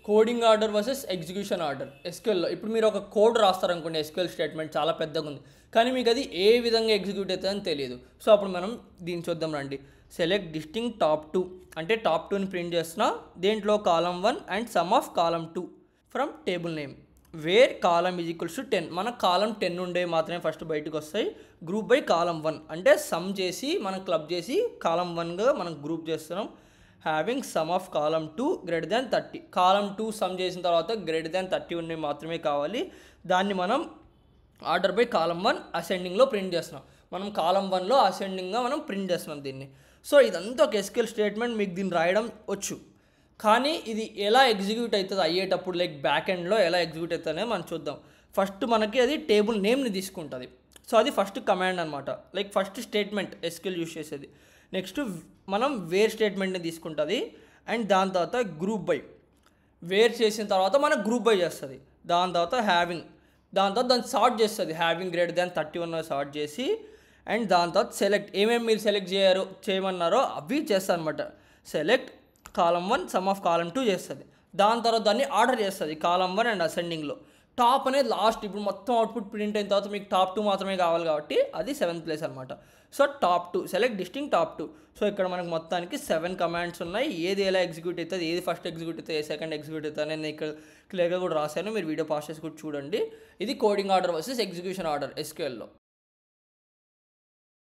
Coding order versus execution order ఎస్క్యూఎల్లో. ఇప్పుడు మీరు ఒక కోడ్ రాస్తారనుకోండి, ఎస్క్యూఎల్ స్టేట్మెంట్ చాలా పెద్దగా ఉంది, కానీ మీకు అది ఏ విధంగా ఎగ్జిక్యూట్ అవుతుందని తెలియదు. సో అప్పుడు మనం దీన్ని చూద్దాం రండి. సెలెక్ట్ డిస్టింగ్ టాప్ 2 అంటే టాప్ 2ని ప్రింట్ చేస్తున్నా. దేంట్లో column 1 and some of column 2 from table name wear column is equals to 10. మన కాలమ్ 10 ఉండే మాత్రమే ఫస్ట్ బయటకు వస్తాయి. గ్రూప్ బై కాలమ్ 1 అంటే సమ్ చేసి మనం క్లబ్ చేసి కాలమ్ 1గా మనం గ్రూప్ చేస్తున్నాం. Having some of column 2 greater than 30. Column 2 some చేసిన తర్వాత గ్రేటర్ దాన్ 30 ఉండే మాత్రమే కావాలి. దాన్ని మనం ఆర్డర్ బై కాలమ్ 1 అసెండింగ్లో ప్రింట్ చేస్తున్నాం. మనం కాలమ్ 1లో అసెండింగ్గా మనం ప్రింట్ చేస్తున్నాం దీన్ని. సో ఇదంతా ఒక ఎస్క్యూఎల్ స్టేట్మెంట్. మీకు దీన్ని రాయడం వచ్చు, కానీ ఇది ఎలా ఎగ్జిక్యూట్ అవుతుంది అయ్యేటప్పుడు, లైక్ బ్యాక్ ఎండ్లో ఎలా ఎగ్జిక్యూట్ అవుతుందనే మనం చూద్దాం. ఫస్ట్ మనకి అది టేబుల్ నేమ్ని తీసుకుంటుంది. సో అది ఫస్ట్ కమాండ్ అనమాట, like first statement SQL use చేసేది. నెక్స్ట్ మనం వేర్ స్టేట్మెంట్ని తీసుకుంటుంది, అండ్ దాని తర్వాత గ్రూప్ బై. వేర్ చేసిన తర్వాత మనకు గ్రూప్ బై చేస్తుంది. దాని తర్వాత హ్యావింగ్, దాని తర్వాత దాన్ని సార్ట్ చేస్తుంది. హ్యావింగ్ గ్రేటర్ దాన్ 31 సార్ట్ చేసి, అండ్ దాని తర్వాత సెలెక్ట్, ఏమేమి మీరు సెలెక్ట్ చేయమన్నారో అవి చేస్తుంది అనమాట. Select column 1 some of column 2 చేస్తుంది. దాని తర్వాత దాన్ని ఆర్డర్ చేస్తుంది కాలమ్ 1 అండ్ అసెండింగ్లో. టాప్ అనేది లాస్ట్. ఇప్పుడు మొత్తం అవుట్పుట్ ప్రింట్ అయిన తర్వాత మీకు టాప్ 2 మాత్రమే కావాలి కాబట్టి అది 7th ప్లేస్ అనమాట. So top 2 select డిస్టింగ్ top 2. So ఇక్కడ మనకు మొత్తానికి 7 కమాండ్స్ ఉన్నాయి. ఏది ఎలా ఎగ్జిక్యూట్ అవుతుంది, ఏది ఫస్ట్ ఎగ్జిక్యూట్ అవుతుంది, ఏ సెకండ్ ఎగ్జిక్యూట్ అవుతుంది నేను ఇక్కడ క్లియర్గా కూడా రాశాను. మీరు వీడియో పాస్ చేసి కూడా చూడండి. ఇది coding order versus execution order ఎస్క్యూఎల్లో.